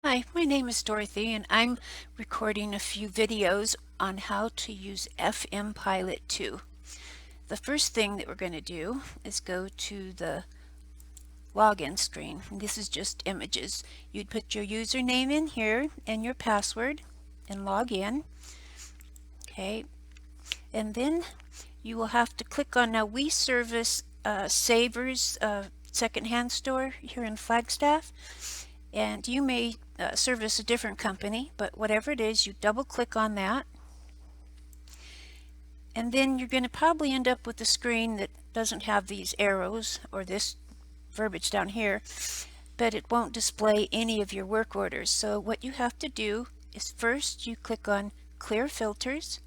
Hi, my name is Dorothy and I'm recording a few videos on how to use fmPilot2. The first thing that we're going to do is go to the login screen. This is just images. You'd put your username in here and your password and log in. Okay, and then you will have to click on, now we service Savers secondhand store here in Flagstaff, and you may service a different company, but whatever it is, you double click on that, and then you're going to probably end up with a screen that doesn't have these arrows or this verbiage down here, but it won't display any of your work orders. So what you have to do is first you click on Clear Filters,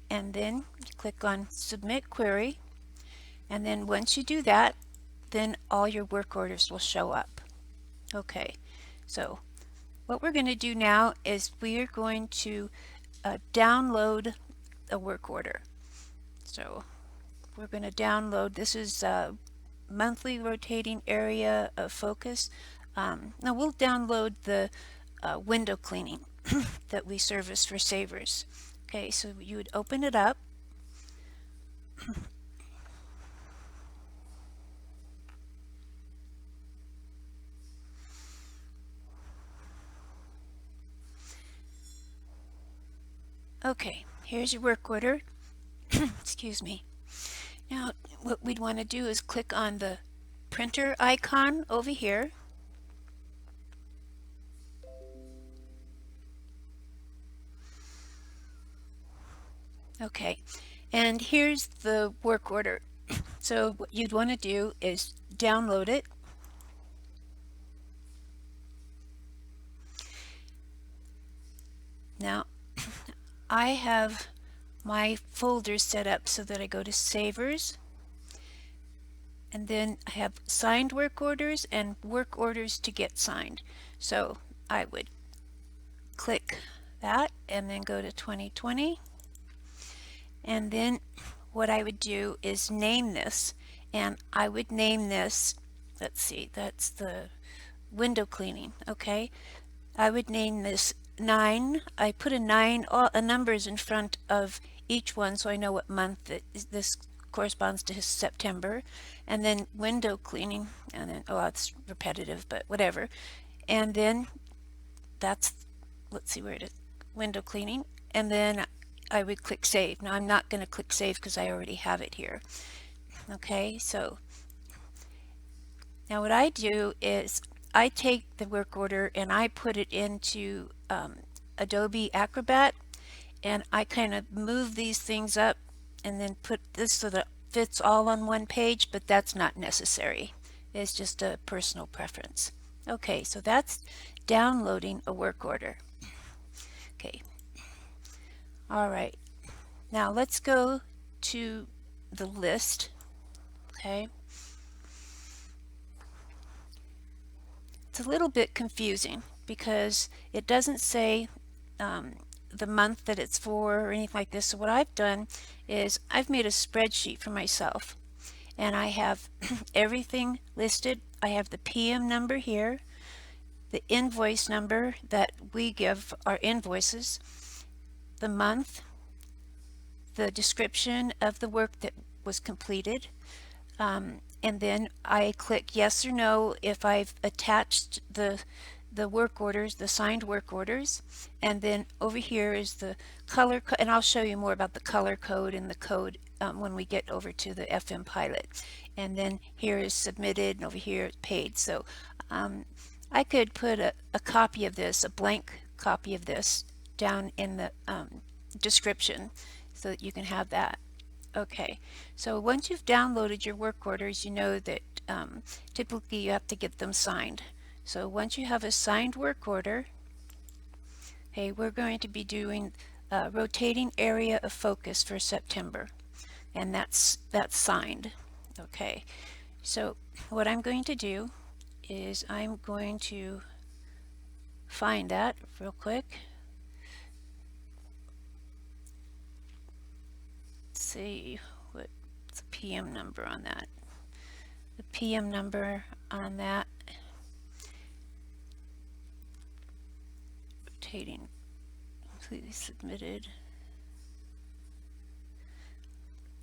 and then you click on Submit Query, and then once you do that, then all your work orders will show up. Okay, so what we're going to do now is we are going to download a work order. So we're going to download, this is a monthly rotating area of focus. Now we'll download the window cleaning that we service for Savers. Okay, so you would open it up. Okay, here's your work order. Excuse me. Now what we'd want to do is click on the printer icon over here. Okay, and here's the work order. So what you'd want to do is download it. Now I have my folders set up so that I go to Savers, and then I have signed work orders and work orders to get signed. So I would click that and then go to 2020, and then what I would do is name this, and I would name this, let's see, that's the window cleaning. Okay, I would name this 9. I put a 9, all numbers in front of each one so I know what month this corresponds to, his September. And then window cleaning, and then, oh, it's repetitive, but whatever. And then that's, let's see where it is, window cleaning. And then I would click Save. Now I'm not going to click Save because I already have it here. Okay, so now what I do is I take the work order and I put it into Adobe Acrobat, and I kind of move these things up and then put this so that it fits all on one page, but that's not necessary. It's just a personal preference. Okay, so that's downloading a work order. Okay, all right, now let's go to the list. Okay, it's a little bit confusing because it doesn't say the month that it's for or anything like this. So what I've done is I've made a spreadsheet for myself, and I have everything listed. I have the PM number here, the invoice number that we give our invoices, the month, the description of the work that was completed, and then I click yes or no if I've attached the work orders, the signed work orders, and then over here is the color, and I'll show you more about the color code and the code when we get over to the fmPilot. And then here is submitted, and over here is paid. So I could put a copy of this, a blank copy of this, down in the description so that you can have that. Okay, so once you've downloaded your work orders, you know that typically you have to get them signed. So once you have a signed work order, okay, we're going to be doing rotating area of focus for September, and that's signed. Okay, so what I'm going to do is I'm going to find that real quick. Let's see what's the PM number on that. The PM number on that rotating, completely submitted,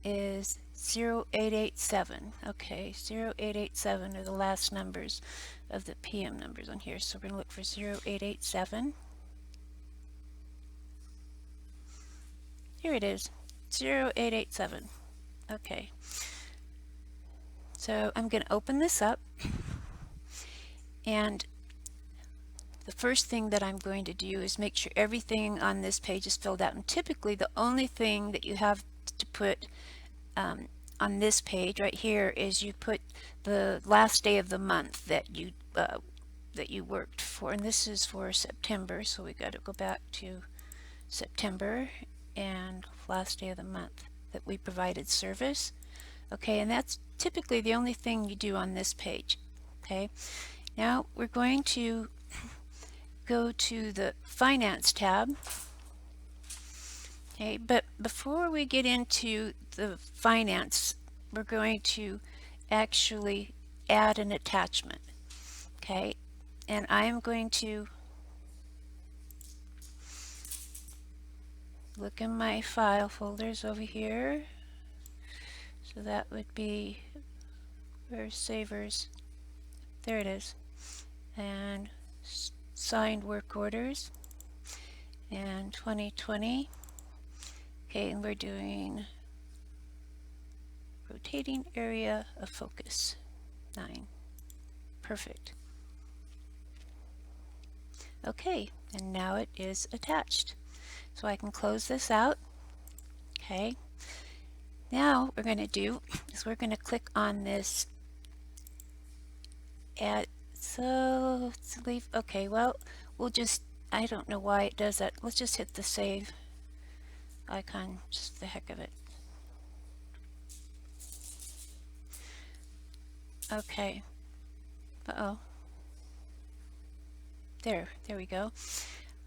is 0887. Okay, 0887 are the last numbers of the PM numbers on here. So we're going to look for 0887. Here it is, 0887. Okay, so I'm going to open this up, and the first thing that I'm going to do is make sure everything on this page is filled out. And typically the only thing that you have to put on this page right here is you put the last day of the month that you worked for, and this is for September, so we got to go back to September and last day of the month that we provided service. Okay, and that's typically the only thing you do on this page. Okay, now we're going to go to the Finance tab. Okay, but before we get into the finance, we're going to actually add an attachment. Okay, and I am going to look in my file folders over here. So that would be, where's Savers? There it is. And signed work orders and 2020. Okay, and we're doing rotating area of focus 9. Perfect. Okay, and now it is attached. So I can close this out. Okay. Now what we're going to do is we're going to click on this add. So let's leave. Okay, well, we'll just, I don't know why it does that. Let's just hit the save icon, just the heck of it. Okay. Uh-oh. There we go.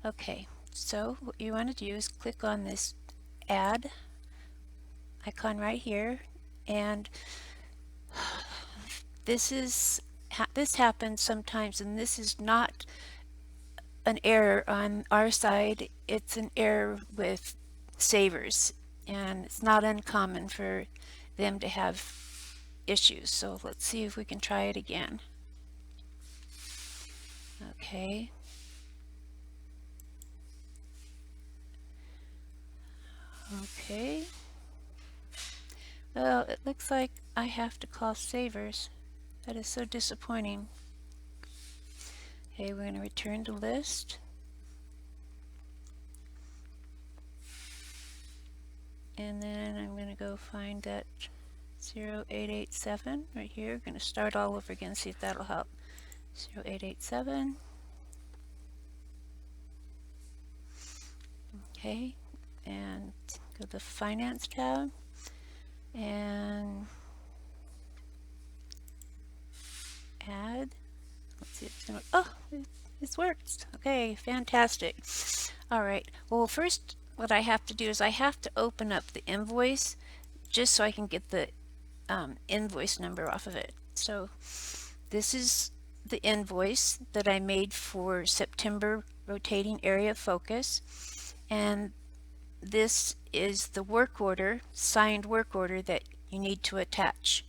Okay, so what you want to do is click on this add icon right here, and this happens sometimes, and this is not an error on our side, it's an error with Savers, and it's not uncommon for them to have issues. So let's see if we can try it again. Okay. Okay. Well, it looks like I have to call Savers. That is so disappointing. Okay, we're going to return to list. And then I'm going to go find that 0887 right here. I'm going to start all over again, see if that'll help. 0887. Okay, and go to the Finance tab and add. Let's see if it's going to, oh, it's worked. Okay, fantastic. All right, well, first what I have to do is I have to open up the invoice just so I can get the invoice number off of it. So this is the invoice that I made for September rotating area focus, and this is the work order, signed work order, that you need to attach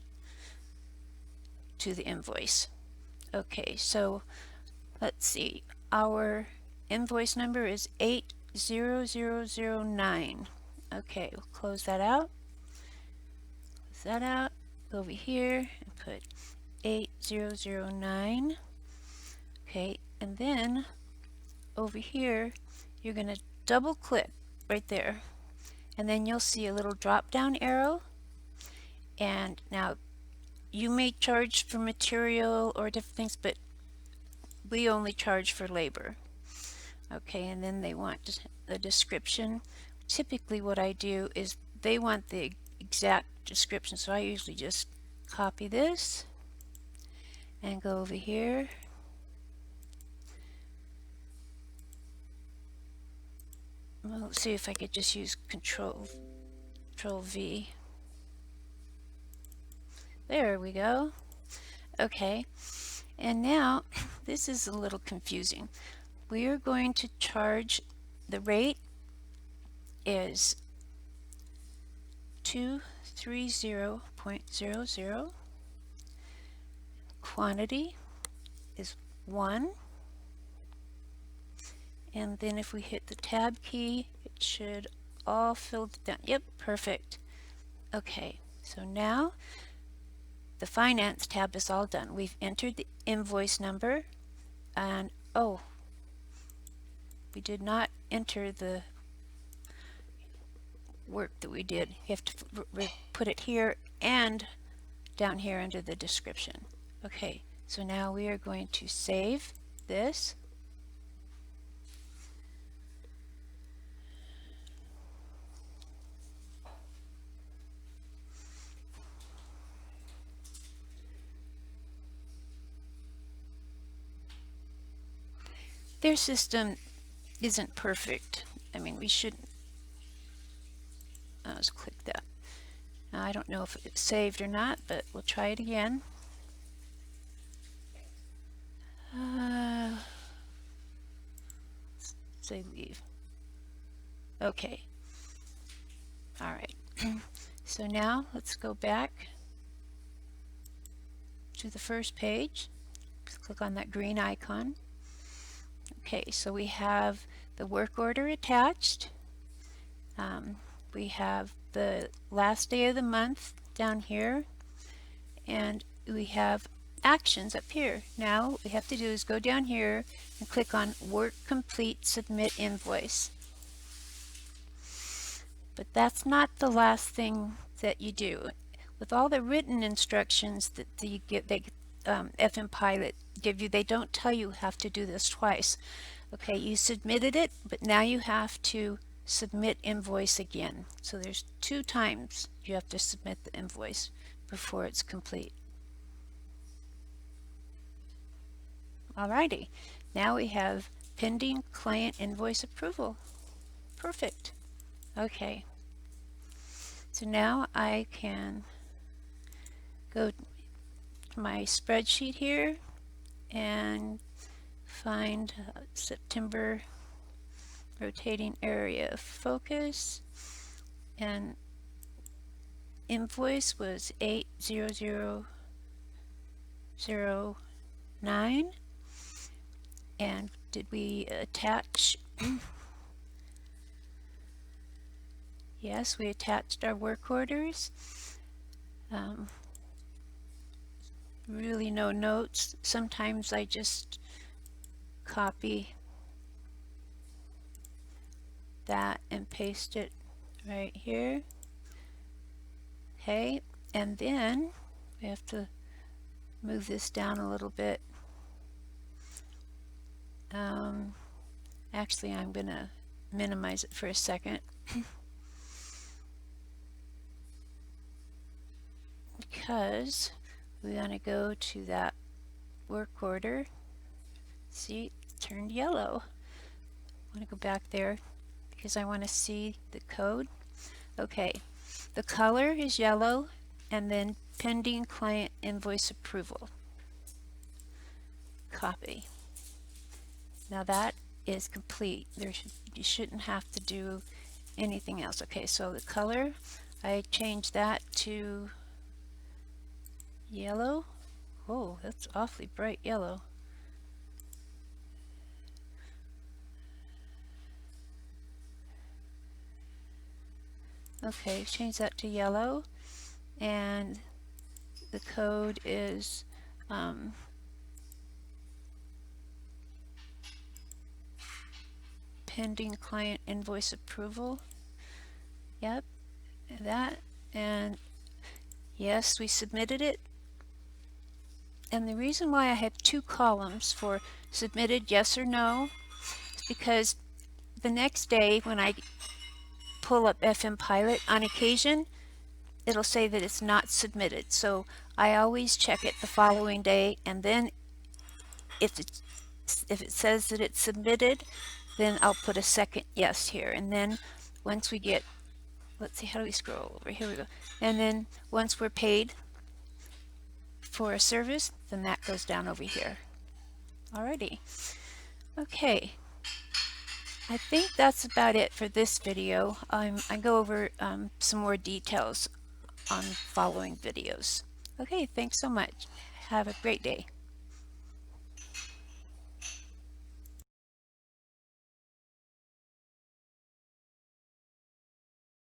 to the invoice. Okay, so let's see, our invoice number is 80009. Okay, we'll close that out. Close that out. Go over here and put 8009. Okay, and then over here you're going to double click right there, and then you'll see a little drop down arrow, and now you may charge for material or different things, but we only charge for labor. Okay, and then they want a description. Typically what I do is they want the exact description, so I usually just copy this and go over here. Well, let's see if I could just use Control V. There we go. Okay, and now this is a little confusing. we are going to charge, the rate is 230.00. Quantity is 1. And then if we hit the tab key, it should all fill down. Yep, perfect. Okay, so now the finance tab is all done. We've entered the invoice number, and oh, we did not enter the work that we did. You have to put it here and down here under the description. Okay, so now we are going to save this. Their system isn't perfect. I mean, we should, let's click that. Now, I don't know if it's saved or not, but we'll try it again. Say leave. Okay. All right. So now let's go back to the first page. Click on that green icon. Okay, so we have the work order attached. We have the last day of the month down here, and we have actions up here. Now what we have to do is go down here and click on Work Complete Submit Invoice. But that's not the last thing that you do. With all the written instructions that fmPilot give you, they don't tell you have to do this twice. Okay, you submitted it, but now you have to submit invoice again. So there's 2 times you have to submit the invoice before it's complete. Alrighty, now we have pending client invoice approval. Perfect. Okay, so now I can go to my spreadsheet here and find September rotating area of focus, and invoice was 80009. And did we attach? Yes, we attached our work orders. Really no notes. Sometimes I just copy that and paste it right here. Okay, and then we have to move this down a little bit. Actually, I'm going to minimize it for a second. Because we want to go to that work order. See, it turned yellow. I want to go back there because I want to see the code. Okay, the color is yellow, and then pending client invoice approval. Copy. Now that is complete. You shouldn't have to do anything else. Okay, so the color, I changed that to yellow. Oh, that's awfully bright yellow. Okay, change that to yellow, and the code is pending client invoice approval. Yep, that, and yes, we submitted it. And the reason why I have 2 columns for submitted yes or no is because the next day when I pull up fmPilot, on occasion it'll say that it's not submitted. So I always check it the following day, and then if it says that it's submitted, then I'll put a second yes here. And then once we get, let's see, how do we scroll over? Here we go. And then once we're paid for a service, then that goes down over here. Alrighty. Okay, I think that's about it for this video. I go over some more details on following videos. Okay, thanks so much. Have a great day.